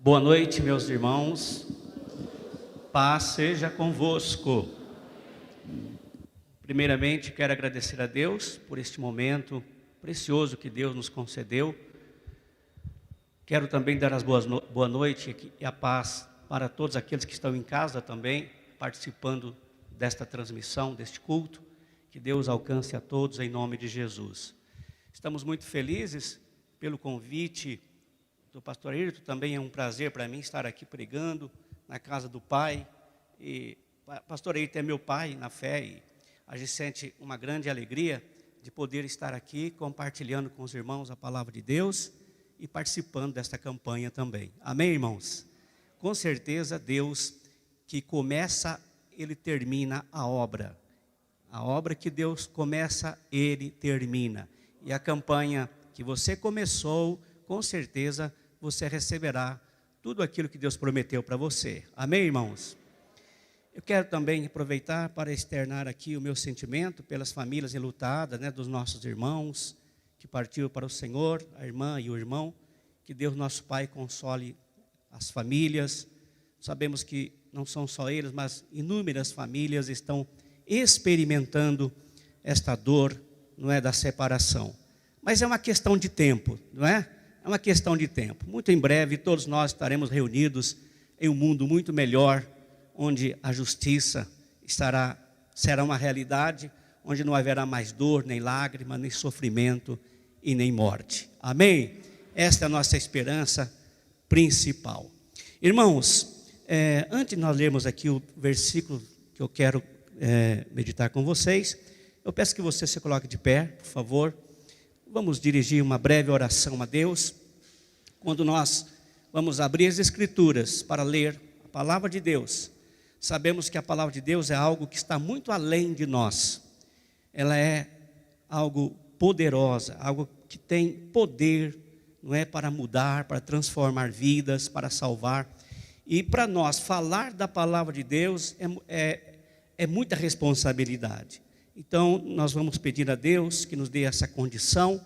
Boa noite, meus irmãos. Paz seja convosco. Primeiramente, quero agradecer a Deus por este momento precioso que Deus nos concedeu. Quero também dar as boa noite e a paz para todos aqueles que estão em casa também, participando desta transmissão, deste culto. Que Deus alcance a todos em nome de Jesus. Estamos muito felizes pelo convite do pastor Ayrton. Também é um prazer para mim estar aqui pregando na casa do Pai. E pastor Ayrton é meu pai na fé e a gente sente uma grande alegria de poder estar aqui compartilhando com os irmãos a palavra de Deus e participando desta campanha também. Amém, irmãos? Com certeza Deus que começa, Ele termina a obra. A obra que Deus começa, Ele termina. E a campanha que você começou, com certeza você receberá tudo aquilo que Deus prometeu para você. Amém, irmãos? Eu quero também aproveitar para externar aqui o meu sentimento pelas famílias enlutadas, dos nossos irmãos que partiram para o Senhor, a irmã e o irmão. Que Deus, nosso Pai, console as famílias. Sabemos que não são só eles, mas inúmeras famílias estão experimentando esta dor, da separação. Mas é uma questão de tempo, não é? É uma questão de tempo. Muito em breve todos nós estaremos reunidos em um mundo muito melhor, onde a justiça será uma realidade, onde não haverá mais dor, nem lágrima, nem sofrimento e nem morte. Amém? Esta é a nossa esperança principal. Irmãos, antes de nós lermos aqui o versículo que eu quero meditar com vocês, eu peço que você se coloque de pé, por favor. Vamos dirigir uma breve oração a Deus. Quando nós vamos abrir as Escrituras para ler a palavra de Deus, sabemos que a palavra de Deus é algo que está muito além de nós. Ela é algo poderosa, algo que tem poder, para mudar, para transformar vidas, para salvar. E para nós falar da palavra de Deus é muita responsabilidade. Então nós vamos pedir a Deus que nos dê essa condição,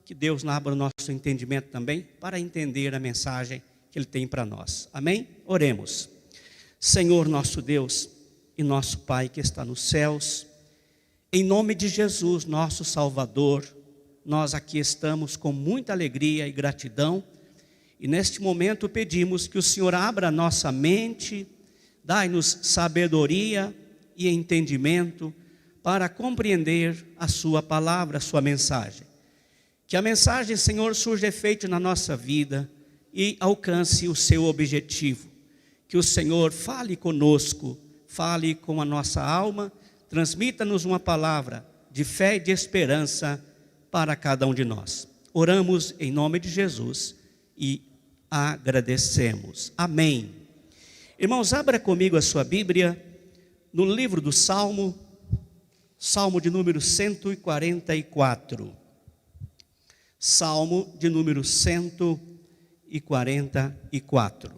que Deus abra o nosso entendimento também para entender a mensagem que Ele tem para nós. Amém? Oremos. Senhor nosso Deus e nosso Pai que está nos céus, em nome de Jesus, nosso Salvador, nós aqui estamos com muita alegria e gratidão, e neste momento pedimos que o Senhor abra a nossa mente, dai-nos sabedoria e entendimento para compreender a sua palavra, a sua mensagem. Que a mensagem, Senhor, surja efeito na nossa vida e alcance o seu objetivo. Que o Senhor fale conosco, fale com a nossa alma, transmita-nos uma palavra de fé e de esperança para cada um de nós. Oramos em nome de Jesus e agradecemos. Amém. Irmãos, abra comigo a sua Bíblia no livro do Salmo de número 144. Salmo de número 144.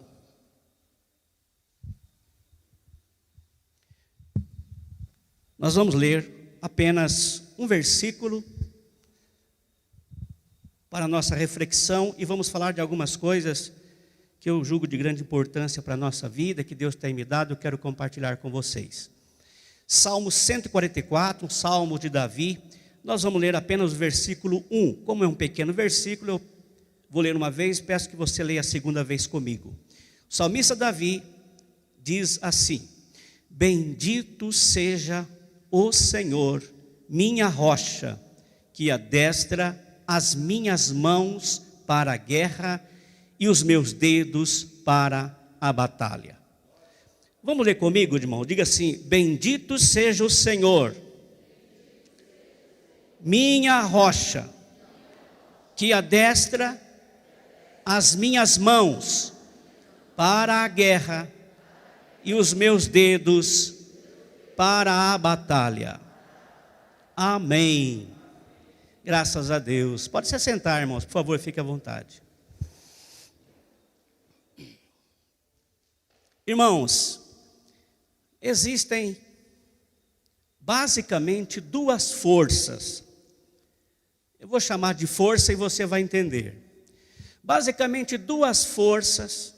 Nós vamos ler apenas um versículo para a nossa reflexão e vamos falar de algumas coisas que eu julgo de grande importância para a nossa vida, que Deus tem me dado, eu quero compartilhar com vocês. Salmo 144, um salmo de Davi. Nós vamos ler apenas o versículo 1. Como é um pequeno versículo, eu vou ler uma vez, peço que você leia a segunda vez comigo. O salmista Davi diz assim: Bendito seja o Senhor, minha rocha, que adestra as minhas mãos para a guerra e os meus dedos para a batalha. Vamos ler comigo, irmão? Diga assim: bendito seja o Senhor, minha rocha, que adestra as minhas mãos para a guerra e os meus dedos para a batalha. Amém. Graças a Deus. Pode se sentar, irmãos, por favor, fique à vontade. Irmãos, existem basicamente duas forças. Eu vou chamar de força e você vai entender. Basicamente duas forças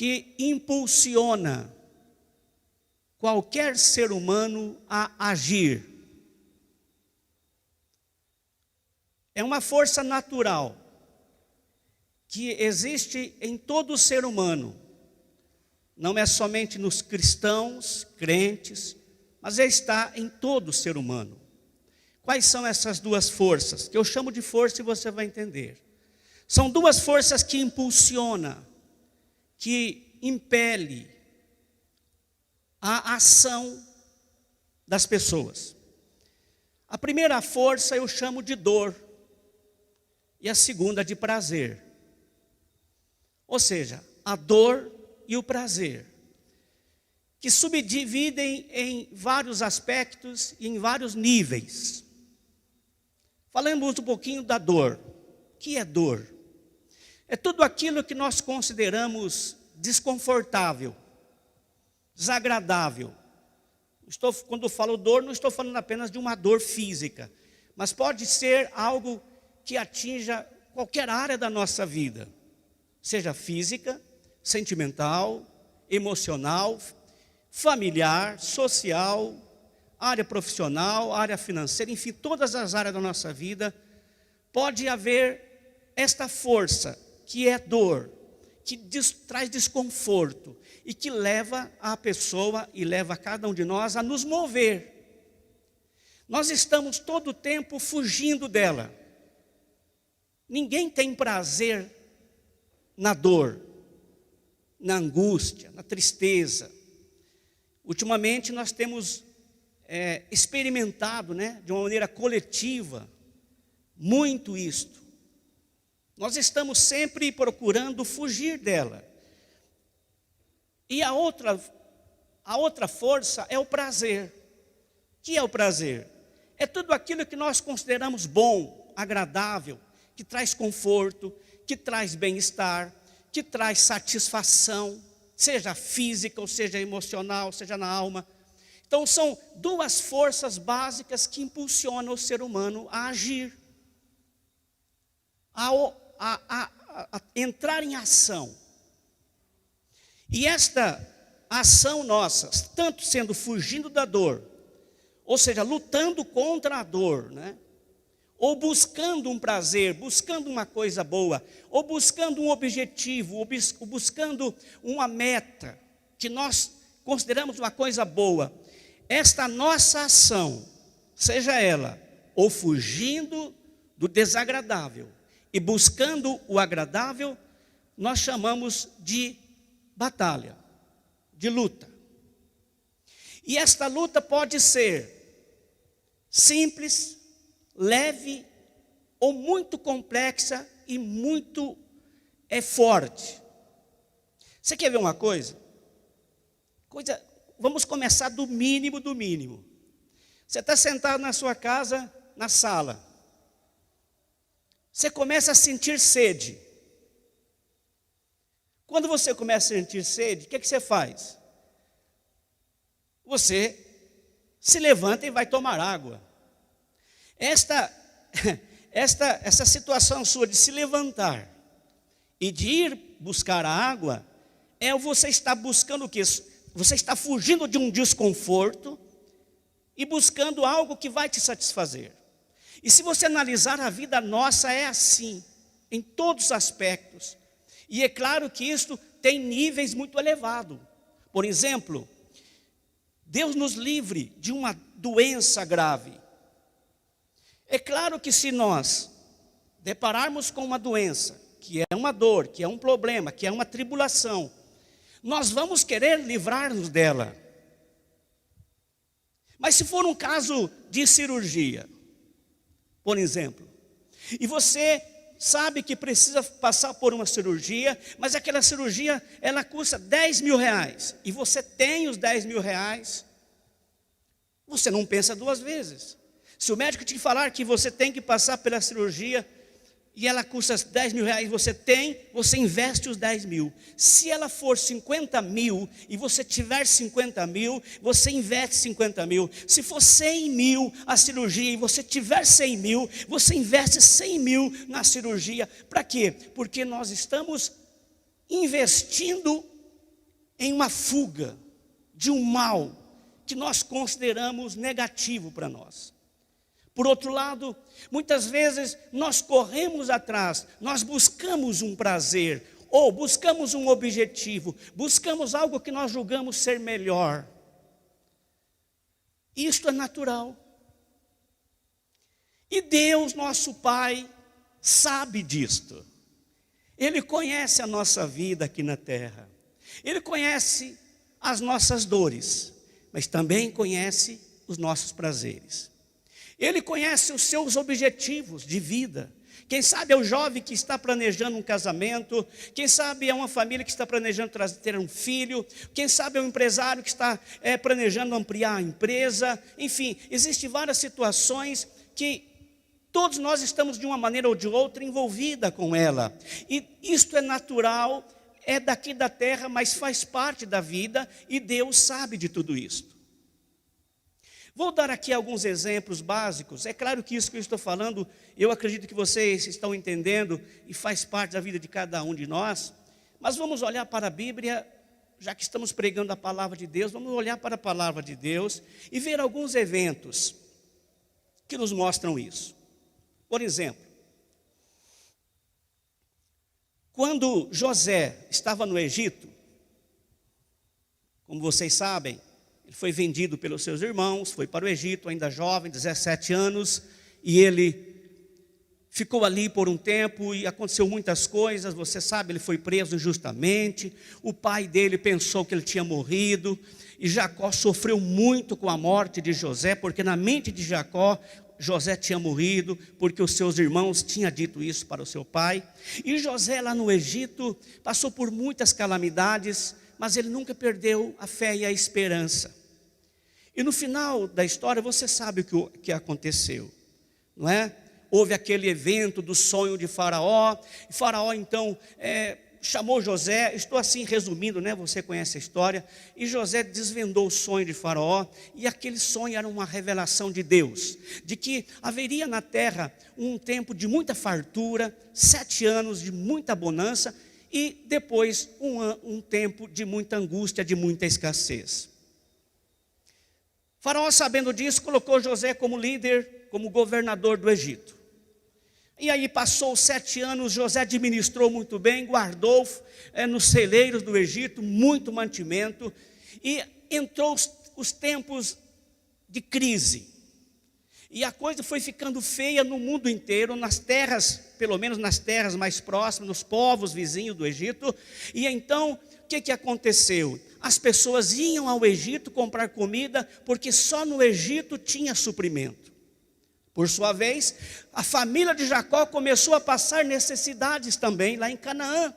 que impulsiona qualquer ser humano a agir. É uma força natural que existe em todo ser humano. Não é somente nos cristãos, crentes, mas está em todo ser humano. Quais são essas duas forças? Que eu chamo de força e você vai entender. São duas forças que impulsionam, que impele a ação das pessoas. A primeira força eu chamo de dor e a segunda de prazer. Ou seja, a dor e o prazer, que subdividem em vários aspectos e em vários níveis. Falamos um pouquinho da dor. O que é dor? É tudo aquilo que nós consideramos desconfortável, desagradável. Quando falo dor, não estou falando apenas de uma dor física, mas pode ser algo que atinja qualquer área da nossa vida, seja física, sentimental, emocional, familiar, social, área profissional, área financeira, enfim, todas as áreas da nossa vida, pode haver esta força, que é dor, que traz desconforto e que leva a pessoa e leva a cada um de nós a nos mover. Nós estamos todo o tempo fugindo dela. Ninguém tem prazer na dor, na angústia, na tristeza. Ultimamente nós temos experimentado, de uma maneira coletiva, muito isto. Nós estamos sempre procurando fugir dela. E a outra força é o prazer. O que é o prazer? É tudo aquilo que nós consideramos bom, agradável, que traz conforto, que traz bem-estar, que traz satisfação, seja física, ou seja emocional, seja na alma. Então são duas forças básicas que impulsionam o ser humano a agir, a entrar em ação. E esta ação nossa, tanto sendo fugindo da dor, ou seja, lutando contra a dor, ou buscando um prazer, buscando uma coisa boa, ou buscando um objetivo, ou buscando uma meta, que nós consideramos uma coisa boa. Esta nossa ação, seja ela ou fugindo do desagradável e buscando o agradável, nós chamamos de batalha, de luta. E esta luta pode ser simples, leve ou muito complexa e muito forte. Você quer ver uma coisa? Vamos começar do mínimo do mínimo. Você está sentado na sua casa, na sala. Você começa a sentir sede. Quando você começa a sentir sede, o que você faz? Você se levanta e vai tomar água. Essa situação sua de se levantar e de ir buscar a água, você está buscando o quê? Você está fugindo de um desconforto e buscando algo que vai te satisfazer. E se você analisar a vida nossa, é assim, em todos os aspectos. E é claro que isso tem níveis muito elevados. Por exemplo, Deus nos livre de uma doença grave. É claro que se nós depararmos com uma doença, que é uma dor, que é um problema, que é uma tribulação, nós vamos querer livrar-nos dela. Mas se for um caso de cirurgia, por exemplo, e você sabe que precisa passar por uma cirurgia, mas aquela cirurgia, ela custa 10 mil reais, e você tem os 10 mil reais, você não pensa duas vezes. Se o médico te falar que você tem que passar pela cirurgia, e ela custa 10 mil reais, você investe os 10 mil. Se ela for 50 mil, e você tiver 50 mil, você investe 50 mil. Se for 100 mil a cirurgia, e você tiver 100 mil, você investe 100 mil na cirurgia. Para quê? Porque nós estamos investindo em uma fuga de um mal que nós consideramos negativo para nós. Por outro lado, muitas vezes nós corremos atrás, nós buscamos um prazer, ou buscamos um objetivo, buscamos algo que nós julgamos ser melhor. Isto é natural. E Deus, nosso Pai, sabe disto. Ele conhece a nossa vida aqui na terra. Ele conhece as nossas dores, mas também conhece os nossos prazeres. Ele conhece os seus objetivos de vida. Quem sabe é o jovem que está planejando um casamento, quem sabe é uma família que está planejando ter um filho, quem sabe é um empresário que está planejando ampliar a empresa. Enfim, existem várias situações que todos nós estamos de uma maneira ou de outra envolvida com ela. E isto é natural, é daqui da terra, mas faz parte da vida e Deus sabe de tudo isso. Vou dar aqui alguns exemplos básicos. É claro que isso que eu estou falando, eu acredito que vocês estão entendendo e faz parte da vida de cada um de nós. Mas vamos olhar para a Bíblia, já que estamos pregando a palavra de Deus, vamos olhar para a palavra de Deus e ver alguns eventos que nos mostram isso. Por exemplo, quando José estava no Egito, como vocês sabem, ele foi vendido pelos seus irmãos, foi para o Egito, ainda jovem, 17 anos, e ele ficou ali por um tempo e aconteceu muitas coisas. Você sabe, ele foi preso injustamente, o pai dele pensou que ele tinha morrido, e Jacó sofreu muito com a morte de José, porque na mente de Jacó, José tinha morrido, porque os seus irmãos tinham dito isso para o seu pai. E José lá no Egito passou por muitas calamidades, mas ele nunca perdeu a fé e a esperança. E no final da história você sabe o que aconteceu, não é? Houve aquele evento do sonho de Faraó, e Faraó então chamou José, estou assim resumindo, né? Você conhece a história, e José desvendou o sonho de Faraó, e aquele sonho era uma revelação de Deus, de que haveria na terra um tempo de muita fartura, 7 anos de muita bonança, e depois um tempo de muita angústia, de muita escassez. Faraó, sabendo disso, colocou José como líder, como governador do Egito. E aí passou 7 anos, José administrou muito bem, guardou nos celeiros do Egito muito mantimento, e entrou os tempos de crise. E a coisa foi ficando feia no mundo inteiro, nas terras, pelo menos nas terras mais próximas, nos povos vizinhos do Egito. E então, o que aconteceu? As pessoas iam ao Egito comprar comida, porque só no Egito tinha suprimento. Por sua vez, a família de Jacó começou a passar necessidades também lá em Canaã.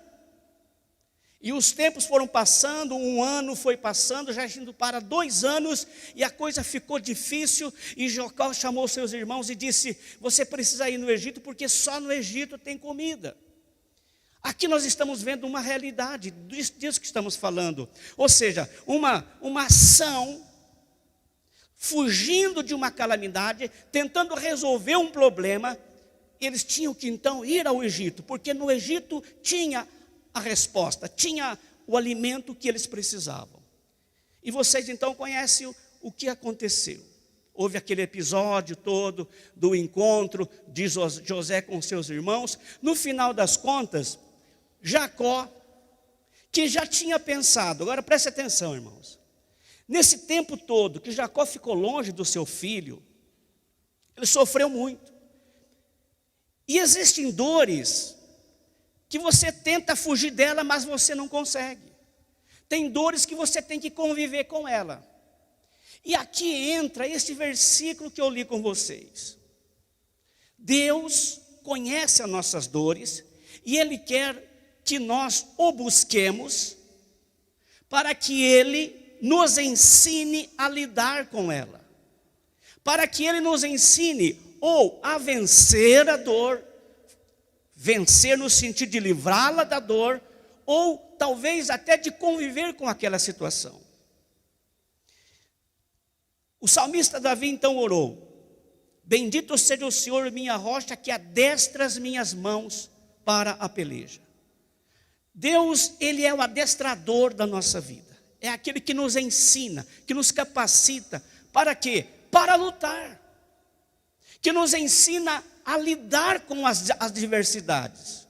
E os tempos foram passando, 1 ano foi passando, já indo para 2 anos, e a coisa ficou difícil, e Jacó chamou seus irmãos e disse: você precisa ir no Egito, porque só no Egito tem comida. Aqui nós estamos vendo uma realidade disso que estamos falando, ou seja, uma ação fugindo de uma calamidade, tentando resolver um problema. Eles tinham que então ir ao Egito, porque no Egito tinha a resposta, tinha o alimento que eles precisavam. E vocês então conhecem o que aconteceu. Houve aquele episódio todo do encontro de José com seus irmãos. No final das contas, Jacó, que já tinha pensado, agora preste atenção, irmãos, nesse tempo todo que Jacó ficou longe do seu filho, ele sofreu muito. E existem dores que você tenta fugir dela, mas você não consegue. Tem dores que você tem que conviver com ela. E aqui entra esse versículo que eu li com vocês. Deus conhece as nossas dores e Ele quer que nós o busquemos para que Ele nos ensine a lidar com ela. Para que Ele nos ensine ou a vencer a dor, vencer no sentido de livrá-la da dor, ou talvez até de conviver com aquela situação. O salmista Davi então orou: bendito seja o Senhor, minha rocha, que adestra as minhas mãos para a peleja. Deus, Ele é o adestrador da nossa vida. é aquele que nos ensina, que nos capacita. Para quê? Para lutar. Que nos ensina a lidar com as adversidades.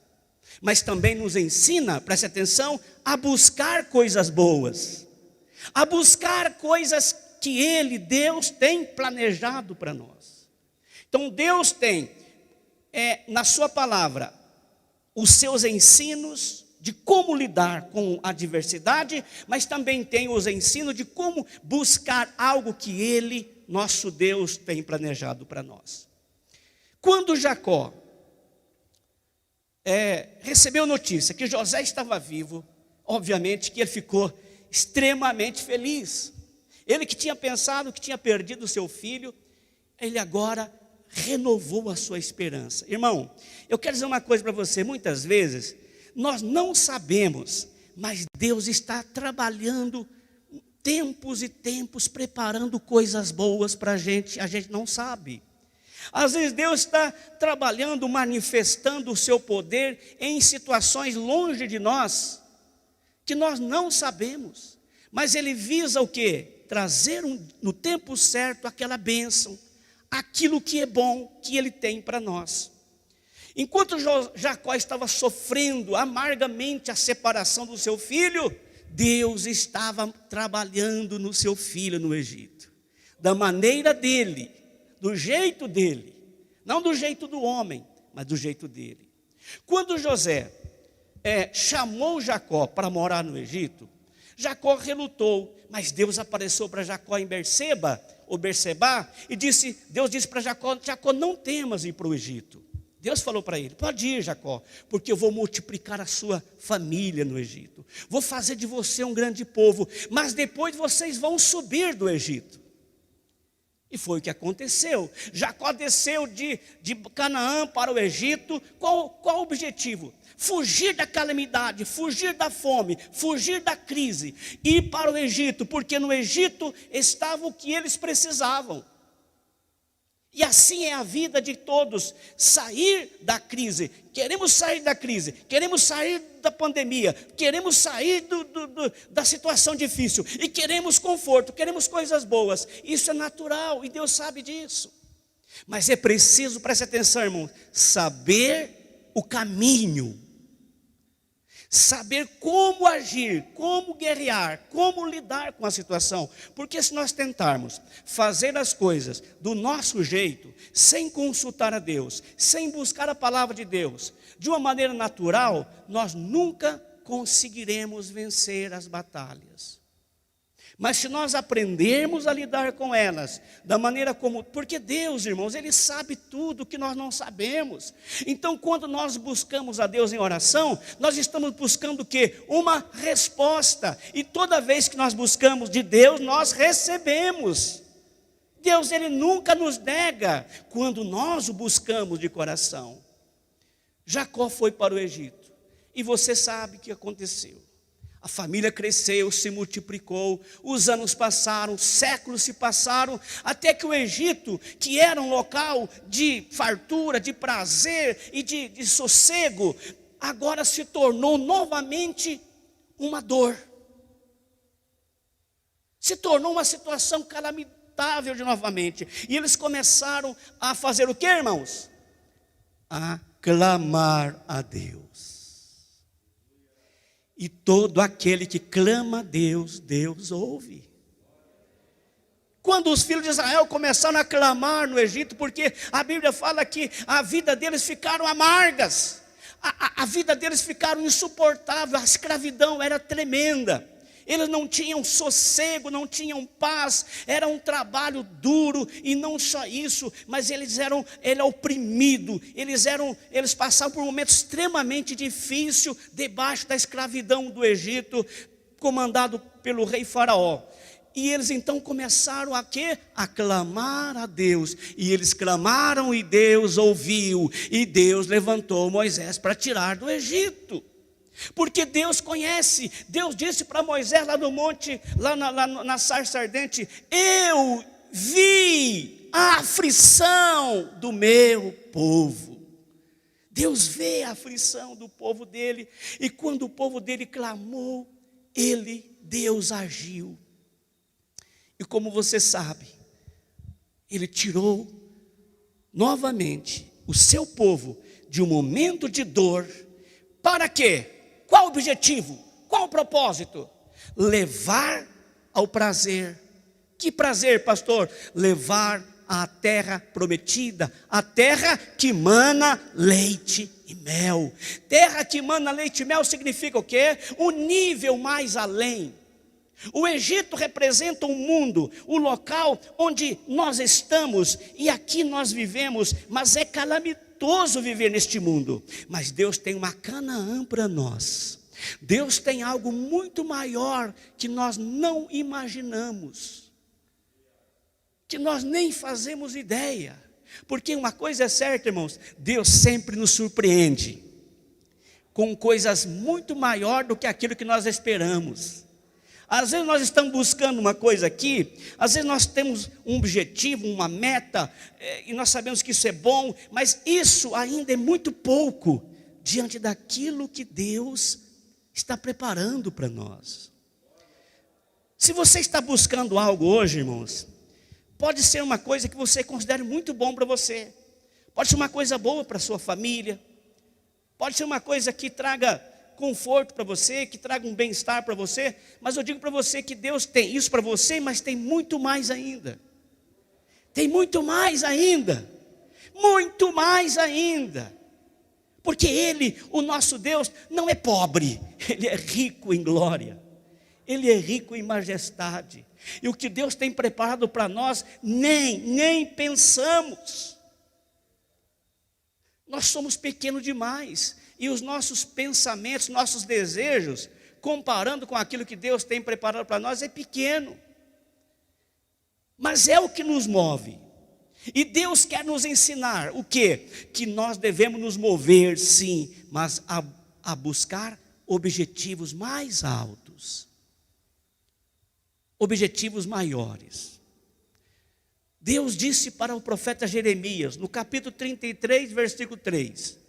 Mas também nos ensina, preste atenção, a buscar coisas boas. A buscar coisas que Ele, Deus, tem planejado para nós. Então Deus tem, na sua palavra, os seus ensinos de como lidar com a adversidade, mas também tem os ensinos de como buscar algo que Ele, nosso Deus, tem planejado para nós. Quando Jacó recebeu notícia que José estava vivo, obviamente que ele ficou extremamente feliz. Ele que tinha pensado que tinha perdido o seu filho, ele agora renovou a sua esperança. Irmão, eu quero dizer uma coisa para você, muitas vezes nós não sabemos, mas Deus está trabalhando tempos e tempos, preparando coisas boas para a gente não sabe. Às vezes Deus está trabalhando, manifestando o seu poder em situações longe de nós, que nós não sabemos, mas Ele visa o quê? Trazer no tempo certo aquela bênção, aquilo que é bom, que Ele tem para nós. Enquanto Jacó estava sofrendo amargamente a separação do seu filho, Deus estava trabalhando no seu filho no Egito, da maneira dele, do jeito dele, não do jeito do homem, mas do jeito dele. Quando José chamou Jacó para morar no Egito, Jacó relutou, mas Deus apareceu para Jacó em Berseba, e Deus disse para Jacó: Jacó, não temas ir para o Egito. Deus falou para ele: pode ir, Jacó, porque eu vou multiplicar a sua família no Egito, vou fazer de você um grande povo, mas depois vocês vão subir do Egito. E foi o que aconteceu. Jacó desceu de Canaã para o Egito. Qual o objetivo? Fugir da calamidade, fugir da fome, fugir da crise, ir para o Egito, porque no Egito estava o que eles precisavam. E assim é a vida de todos, sair da crise. Queremos sair da crise, queremos sair da pandemia, queremos sair da situação difícil, e queremos conforto, queremos coisas boas. Isso é natural e Deus sabe disso. Mas é preciso, preste atenção, irmão, saber o caminho, saber como agir, como guerrear, como lidar com a situação. Porque se nós tentarmos fazer as coisas do nosso jeito, sem consultar a Deus, sem buscar a palavra de Deus, de uma maneira natural, nós nunca conseguiremos vencer as batalhas. Mas se nós aprendermos a lidar com elas, da maneira como... Porque Deus, irmãos, Ele sabe tudo que nós não sabemos. Então, quando nós buscamos a Deus em oração, nós estamos buscando o quê? Uma resposta. E toda vez que nós buscamos de Deus, nós recebemos. Deus, Ele nunca nos nega quando nós o buscamos de coração. Jacó foi para o Egito. E você sabe o que aconteceu. A família cresceu, se multiplicou, os anos passaram, séculos se passaram, até que o Egito, que era um local de fartura, de prazer e de sossego, agora se tornou novamente uma dor. Se tornou uma situação calamitável de novamente. E eles começaram a fazer o que, irmãos? A clamar a Deus. E todo aquele que clama a Deus, Deus ouve. Quando os filhos de Israel começaram a clamar no Egito, porque a Bíblia fala que a vida deles ficaram amargas, a vida deles ficaram insuportável, a escravidão era tremenda. Eles não tinham sossego, não tinham paz, era um trabalho duro, e não só isso, mas eles eram oprimidos, eles passavam por um momento extremamente difícil, debaixo da escravidão do Egito, comandado pelo rei Faraó. E eles então começaram a quê? A clamar a Deus, e eles clamaram e Deus ouviu, e Deus levantou Moisés para tirar do Egito. Porque Deus conhece. Deus disse para Moisés lá no monte, lá na sarça ardente: eu vi a aflição do meu povo. Deus vê a aflição do povo dele. E quando o povo dele clamou, Deus agiu. E como você sabe, Ele tirou novamente o seu povo de um momento de dor. Para quê? Qual o objetivo? Qual o propósito? Levar ao prazer. Que prazer, pastor? Levar à terra prometida, a terra que mana leite e mel. Terra que mana leite e mel significa o quê? O nível mais além. O Egito representa um mundo, o local onde nós estamos e aqui nós vivemos, mas é calamitoso viver neste mundo. Mas Deus tem uma Canaã para nós. Deus tem algo muito maior que nós não imaginamos, que nós nem fazemos ideia. Porque uma coisa é certa, irmãos, Deus sempre nos surpreende com coisas muito maiores do que aquilo que nós esperamos. Às vezes nós estamos buscando uma coisa aqui, às vezes nós temos um objetivo, uma meta, e nós sabemos que isso é bom, mas isso ainda é muito pouco diante daquilo que Deus está preparando para nós. Se você está buscando algo hoje, irmãos, pode ser uma coisa que você considere muito bom para você, pode ser uma coisa boa para a sua família, pode ser uma coisa que traga conforto para você, que traga um bem-estar para você, mas eu digo para você que Deus tem isso para você, mas tem muito mais ainda. Tem muito mais ainda. Muito mais ainda. Porque Ele, o nosso Deus, não é pobre, Ele é rico em glória. Ele é rico em majestade. E o que Deus tem preparado para nós, nem pensamos. Nós somos pequenos demais. E os nossos pensamentos, nossos desejos, comparando com aquilo que Deus tem preparado para nós, é pequeno. Mas é o que nos move. E Deus quer nos ensinar o quê? Que nós devemos nos mover, sim, mas a buscar objetivos mais altos. Objetivos maiores. Deus disse para o profeta Jeremias, no capítulo 33, versículo 3.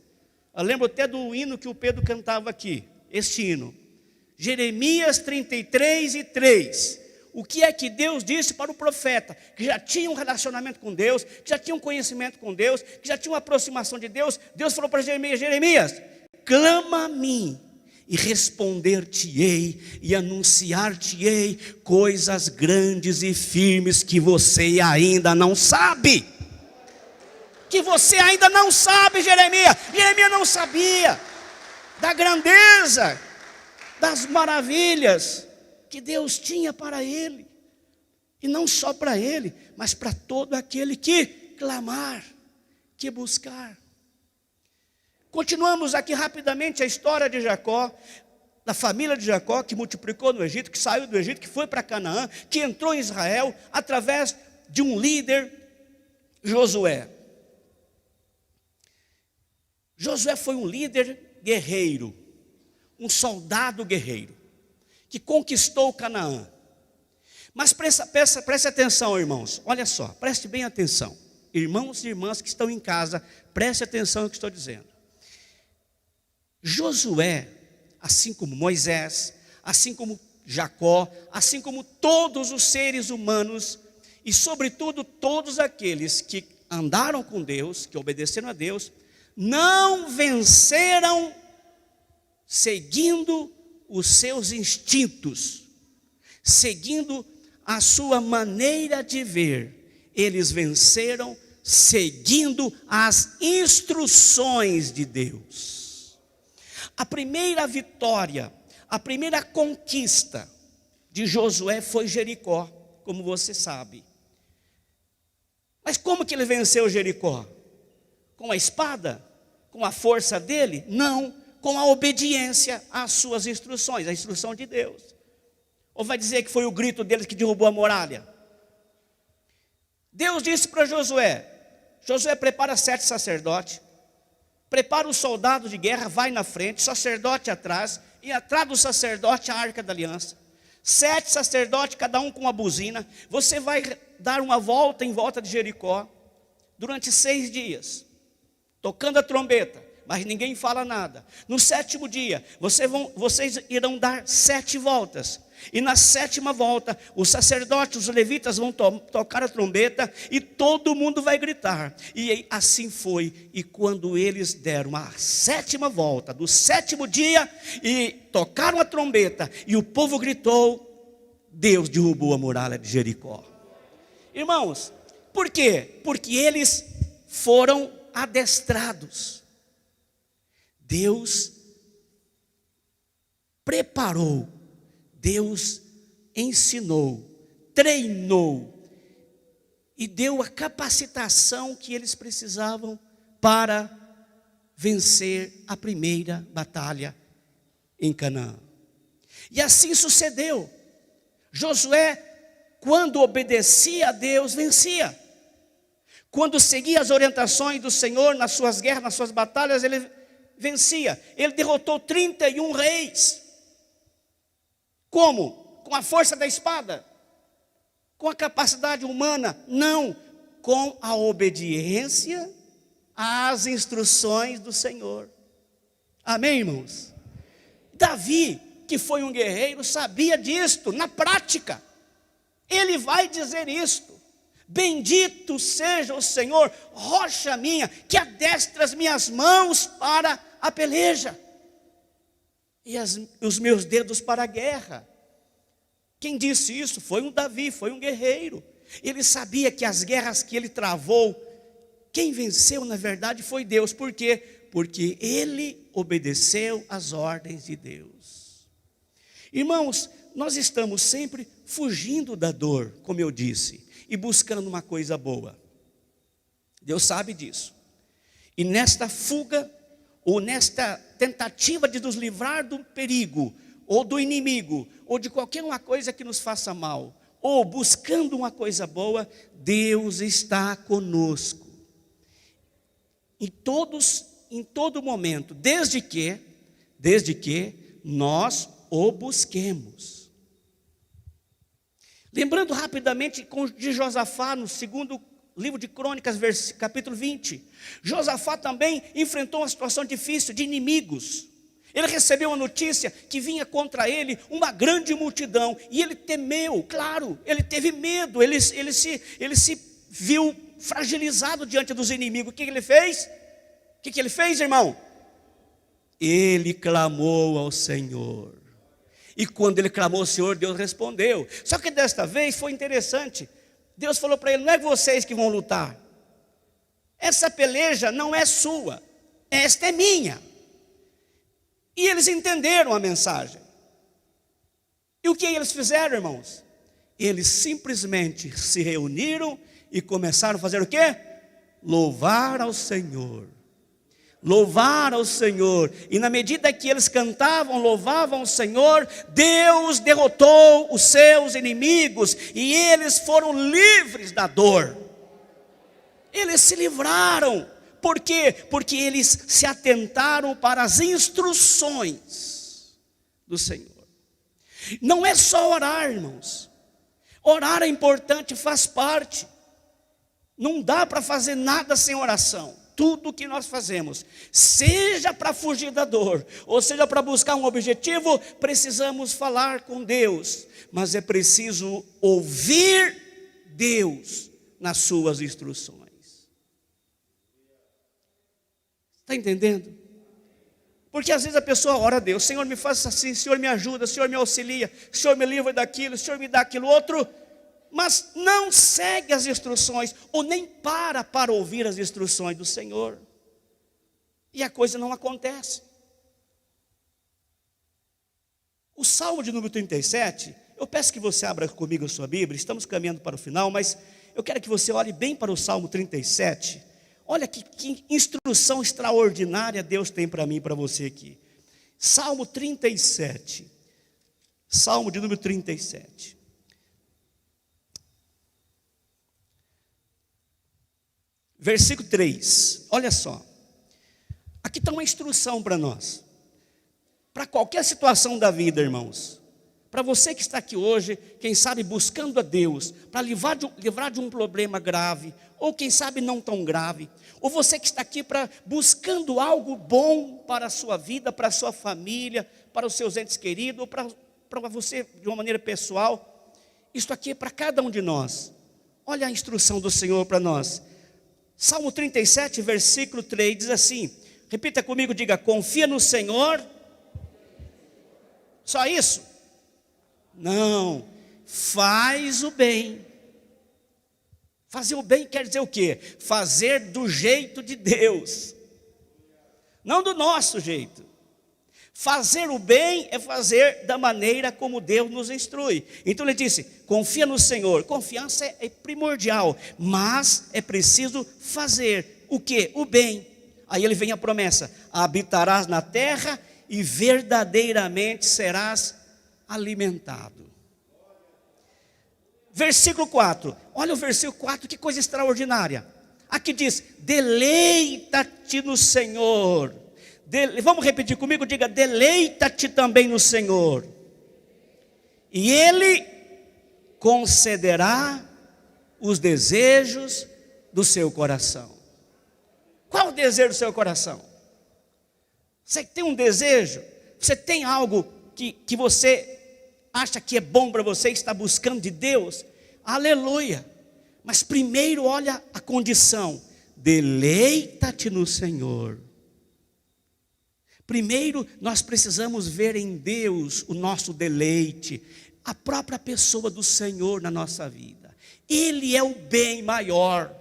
Eu lembro até do hino que o Pedro cantava aqui, este hino. Jeremias 33 e 3. O que é que Deus disse para o profeta, que já tinha um relacionamento com Deus, que já tinha um conhecimento com Deus, que já tinha uma aproximação de Deus? Deus falou para Jeremias: Jeremias, clama a mim, e responder-te-ei, e anunciar-te-ei coisas grandes e firmes que você ainda não sabe. Que você ainda não sabe, Jeremias. Jeremias não sabia da grandeza, das maravilhas que Deus tinha para ele. E não só para ele, mas para todo aquele que clamar, que buscar. Continuamos aqui rapidamente a história de Jacó, da família de Jacó, que multiplicou no Egito, que saiu do Egito, que foi para Canaã, que entrou em Israel, através de um líder, Josué. Josué foi um líder guerreiro, um soldado guerreiro, que conquistou Canaã. Mas preste atenção, irmãos, olha só, preste bem atenção. Irmãos e irmãs que estão em casa, preste atenção no que estou dizendo. Josué, assim como Moisés, assim como Jacó, assim como todos os seres humanos, e sobretudo todos aqueles que andaram com Deus, que obedeceram a Deus, não venceram seguindo os seus instintos, seguindo a sua maneira de ver. Eles venceram seguindo as instruções de Deus. A primeira vitória, a primeira conquista de Josué foi Jericó, como você sabe. Mas como que ele venceu Jericó? Com a espada? Com a força dele? Não, com a obediência às suas instruções, a instrução de Deus. Ou vai dizer que foi o grito deles que derrubou a muralha? Deus disse para Josué: Josué, prepara 7 sacerdotes, prepara os soldados de guerra, vai na frente, sacerdote atrás, e atrás do sacerdote a arca da aliança. 7 sacerdotes, cada um com uma buzina. Você vai dar uma volta em volta de Jericó durante 6 dias, tocando a trombeta. mas ninguém fala nada. No 7º dia, vocês irão dar 7 voltas. E na 7ª volta, os sacerdotes, os levitas vão tocar a trombeta e todo mundo vai gritar. E assim foi. E quando eles deram a 7ª volta do 7º dia e tocaram a trombeta e o povo gritou, Deus derrubou a muralha de Jericó. Irmãos, por quê? Porque eles foram adestrados. Deus preparou, Deus ensinou, treinou e deu a capacitação que eles precisavam para vencer a primeira batalha em Canaã. E assim sucedeu. Josué, quando obedecia a Deus, vencia. Quando seguia as orientações do Senhor nas suas guerras, nas suas batalhas, ele vencia. Ele derrotou 31 reis. Como? Com a força da espada? Com a capacidade humana? Não, com a obediência às instruções do Senhor. Amém, irmãos? Davi, que foi um guerreiro, sabia disto, na prática. Ele vai dizer isto: bendito seja o Senhor, rocha minha, que adestra as minhas mãos para a peleja e os meus dedos para a guerra. Quem disse isso? Foi um Davi, foi um guerreiro. Ele sabia que as guerras que ele travou, quem venceu na verdade foi Deus. Por quê? Porque ele obedeceu às ordens de Deus. Irmãos, nós estamos sempre fugindo da dor, como eu disse, e buscando uma coisa boa. Deus sabe disso. E nesta fuga, ou nesta tentativa de nos livrar do perigo, ou do inimigo, ou de qualquer uma coisa que nos faça mal, ou buscando uma coisa boa, Deus está conosco. Em todo momento, desde que nós o busquemos. Lembrando rapidamente de Josafá, no 2º livro de Crônicas, capítulo 20. Josafá também enfrentou uma situação difícil de inimigos. Ele recebeu uma notícia que vinha contra ele uma grande multidão. E ele temeu, claro, ele teve medo, ele se viu fragilizado diante dos inimigos. O que ele fez? O que ele fez, irmão? Ele clamou ao Senhor. E quando ele clamou ao Senhor, Deus respondeu. Só que desta vez foi interessante. Deus falou para ele: não é vocês que vão lutar. Essa peleja não é sua, esta é minha. E eles entenderam a mensagem. E o que eles fizeram, irmãos? Eles simplesmente se reuniram e começaram a fazer o quê? Louvar ao Senhor. Louvar ao Senhor. E na medida que eles cantavam, louvavam o Senhor, Deus derrotou os seus inimigos e eles foram livres da dor. Eles se livraram. Por quê? Porque eles se atentaram para as instruções do Senhor. Não é só orar, irmãos. Orar é importante, faz parte. Não dá para fazer nada sem oração. Tudo que nós fazemos, seja para fugir da dor, ou seja para buscar um objetivo, precisamos falar com Deus. Mas é preciso ouvir Deus nas suas instruções. Está entendendo? Porque às vezes a pessoa ora a Deus: Senhor, me faça assim, Senhor, me ajuda, Senhor, me auxilia, Senhor, me livra daquilo, Senhor, me dá aquilo outro. Mas não segue as instruções, ou nem para ouvir as instruções do Senhor. E a coisa não acontece. O Salmo de número 37, eu peço que você abra comigo a sua Bíblia, estamos caminhando para o final, mas eu quero que você olhe bem para o Salmo 37. Olha que instrução extraordinária Deus tem para mim e para você aqui. Salmo 37. Salmo de número 37. Versículo 3. Olha só. Aqui está uma instrução para nós. Para qualquer situação da vida, irmãos. Para você que está aqui hoje, quem sabe buscando a Deus, para livrar de um problema grave, ou quem sabe não tão grave, ou você que está aqui buscando algo bom para a sua vida, para a sua família, para os seus entes queridos, ou para você de uma maneira pessoal, isto aqui é para cada um de nós. Olha a instrução do Senhor para nós. Salmo 37, versículo 3, diz assim, repita comigo, diga, confia no Senhor. Só isso? Não, faz o bem. Fazer o bem quer dizer o quê? Fazer do jeito de Deus, não do nosso jeito. Fazer o bem é fazer da maneira como Deus nos instrui. Então ele disse, confia no Senhor. Confiança é primordial, mas é preciso fazer o quê? O bem. Aí ele vem a promessa, habitarás na terra e verdadeiramente serás alimentado. Versículo 4, olha o versículo 4, que coisa extraordinária. Aqui diz, deleita-te no Senhor. Vamos repetir comigo, diga, deleita-te também no Senhor, e Ele concederá os desejos do seu coração. Qual o desejo do seu coração? Você tem um desejo? Você tem algo que você acha que é bom para você, está buscando de Deus? Aleluia! Mas primeiro olha a condição, deleita-te no Senhor. Primeiro nós precisamos ver em Deus o nosso deleite, a própria pessoa do Senhor na nossa vida. Ele é o bem maior,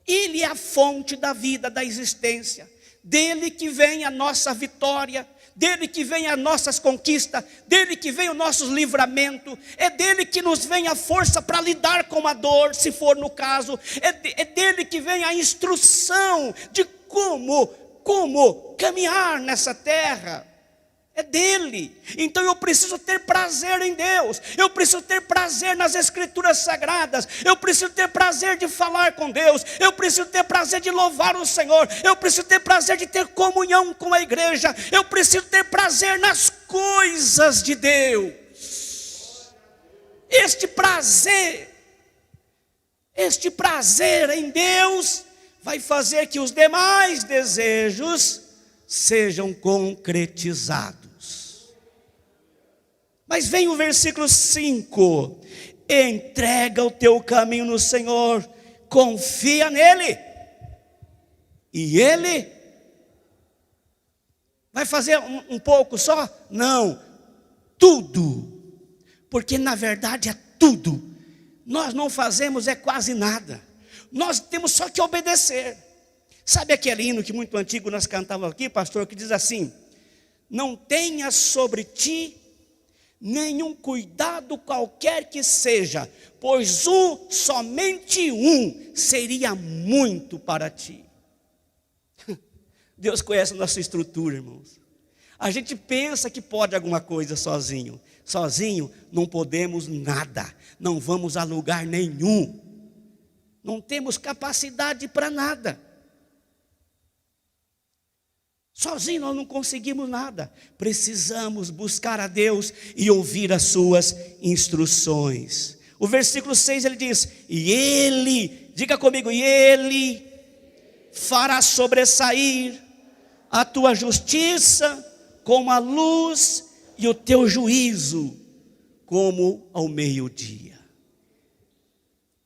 Ele é a fonte da vida, da existência, dele que vem a nossa vitória, dele que vem as nossas conquistas, dele que vem o nosso livramento, é dele que nos vem a força para lidar com a dor, se for no caso, é dele que vem a instrução de como caminhar nessa terra, é dele. Então eu preciso ter prazer em Deus, eu preciso ter prazer nas Escrituras Sagradas, eu preciso ter prazer de falar com Deus, eu preciso ter prazer de louvar o Senhor, eu preciso ter prazer de ter comunhão com a igreja, eu preciso ter prazer nas coisas de Deus. Este prazer em Deus vai fazer que os demais desejos sejam concretizados. Mas vem o versículo 5, entrega o teu caminho no Senhor, confia nele, e ele vai fazer um pouco só? Não, tudo, porque na verdade é tudo. Nós não fazemos quase nada, nós temos só que obedecer. Sabe aquele hino que muito antigo nós cantávamos aqui, pastor, que diz assim, não tenhas sobre ti nenhum cuidado qualquer que seja, pois somente seria muito para ti. Deus conhece a nossa estrutura, irmãos. A gente pensa que pode alguma coisa sozinho não podemos nada, não vamos a lugar nenhum, não temos capacidade para nada. Sozinho nós não conseguimos nada, precisamos buscar a Deus e ouvir as suas instruções. O versículo 6 ele diz, e Ele, diga comigo, e Ele fará sobressair a tua justiça como a luz e o teu juízo como ao meio-dia.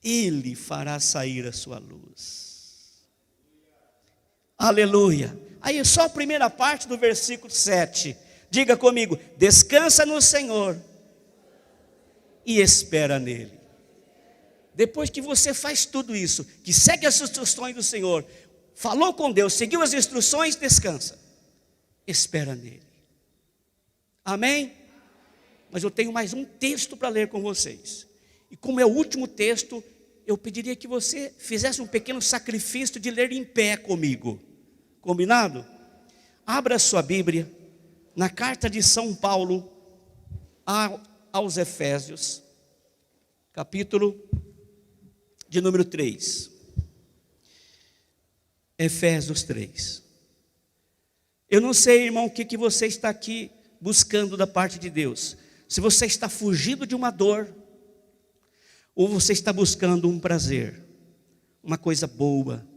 Ele fará sair a sua luz. Aleluia. Aí só a primeira parte do versículo 7. Diga comigo, descansa no Senhor e espera nele. Depois que você faz tudo isso, que segue as instruções do Senhor, falou com Deus, seguiu as instruções, descansa, espera nele. Amém? Mas eu tenho mais um texto para ler com vocês. E como é o último texto, eu pediria que você fizesse um pequeno sacrifício de ler em pé comigo. Combinado? Abra a sua Bíblia na carta de São Paulo aos Efésios, capítulo de número 3. Efésios 3. Eu não sei, irmão, o que você está aqui buscando da parte de Deus. se você está fugindo de uma dor, ou você está buscando um prazer, uma coisa boa,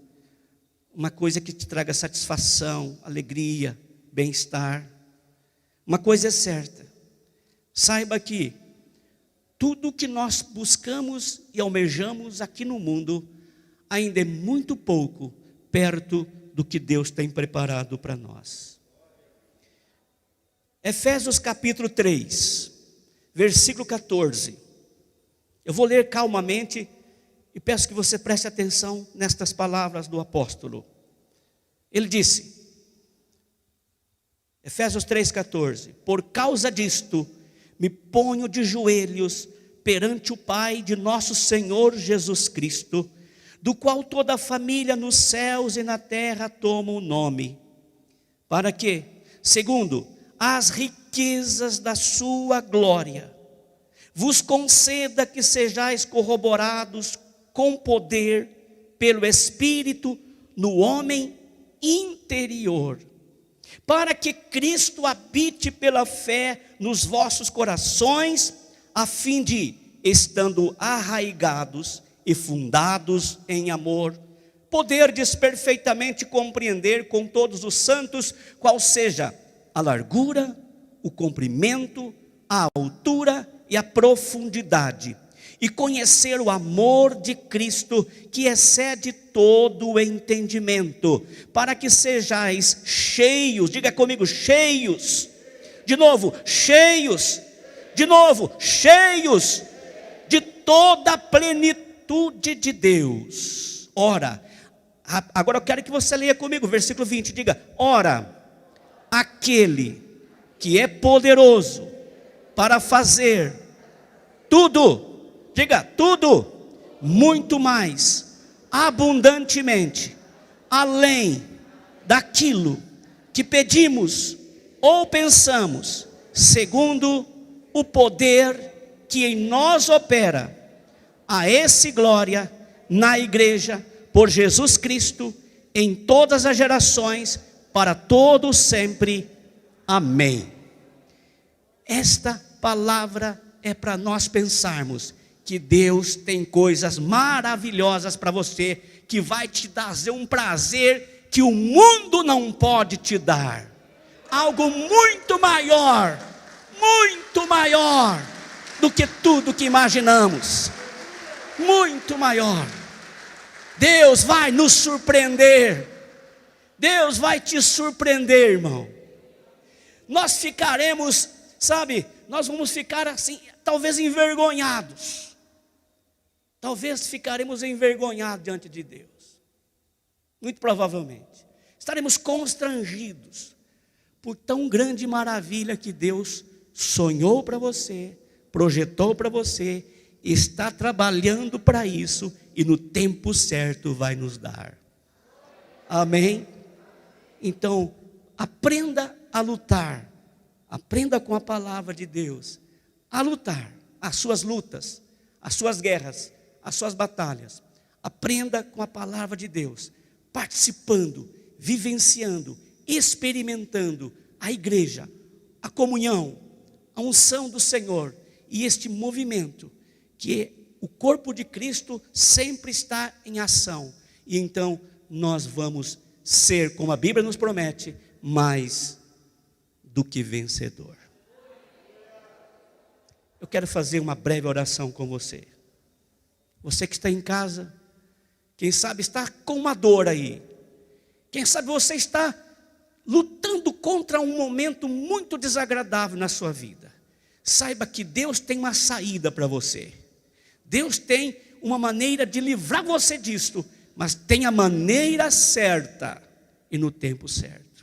uma coisa que te traga satisfação, alegria, bem-estar. Uma coisa é certa, saiba que tudo que nós buscamos e almejamos aqui no mundo ainda é muito pouco perto do que Deus tem preparado para nós. Efésios capítulo 3, versículo 14. Eu vou ler calmamente e peço que você preste atenção nestas palavras do apóstolo. Ele disse, Efésios 3,14: por causa disto, me ponho de joelhos perante o Pai de nosso Senhor Jesus Cristo, do qual toda a família nos céus e na terra toma o nome, para que, segundo as riquezas da sua glória, vos conceda que sejais corroborados com poder pelo Espírito no homem interior, para que Cristo habite pela fé nos vossos corações, a fim de, estando arraigados e fundados em amor, poderdes perfeitamente compreender com todos os santos qual seja a largura, o comprimento, a altura e a profundidade, e conhecer o amor de Cristo, que excede todo o entendimento, para que sejais cheios, diga comigo, cheios, de novo, cheios, de novo, cheios, de toda a plenitude de Deus. Ora, agora eu quero que você leia comigo, versículo 20, diga, ora, aquele que é poderoso para fazer tudo, diga tudo, muito mais, abundantemente, além daquilo que pedimos ou pensamos, segundo o poder que em nós opera, a esse glória na igreja, por Jesus Cristo, em todas as gerações, para todos sempre. Amém. Esta palavra é para nós pensarmos que Deus tem coisas maravilhosas para você, que vai te trazer um prazer que o mundo não pode te dar, algo muito maior do que tudo que imaginamos, muito maior. Deus vai nos surpreender, Deus vai te surpreender, irmão. Nós ficaremos, sabe, nós vamos ficar assim, talvez envergonhados. Talvez ficaremos envergonhados diante de Deus. Muito provavelmente. Estaremos constrangidos por tão grande maravilha que Deus sonhou para você, projetou para você, está trabalhando para isso e no tempo certo vai nos dar. Amém? Então, aprenda a lutar. Aprenda com a palavra de Deus a lutar as suas lutas, as suas guerras, as suas batalhas. Aprenda com a palavra de Deus, participando, vivenciando, experimentando a igreja, a comunhão, a unção do Senhor e este movimento que o corpo de Cristo sempre está em ação. E então nós vamos ser, como a Bíblia nos promete, mais do que vencedor. Eu quero fazer uma breve oração com você. Você que está em casa, quem sabe está com uma dor aí. Quem sabe você está lutando contra um momento muito desagradável na sua vida. Saiba que Deus tem uma saída para você. Deus tem uma maneira de livrar você disto, mas tem a maneira certa e no tempo certo.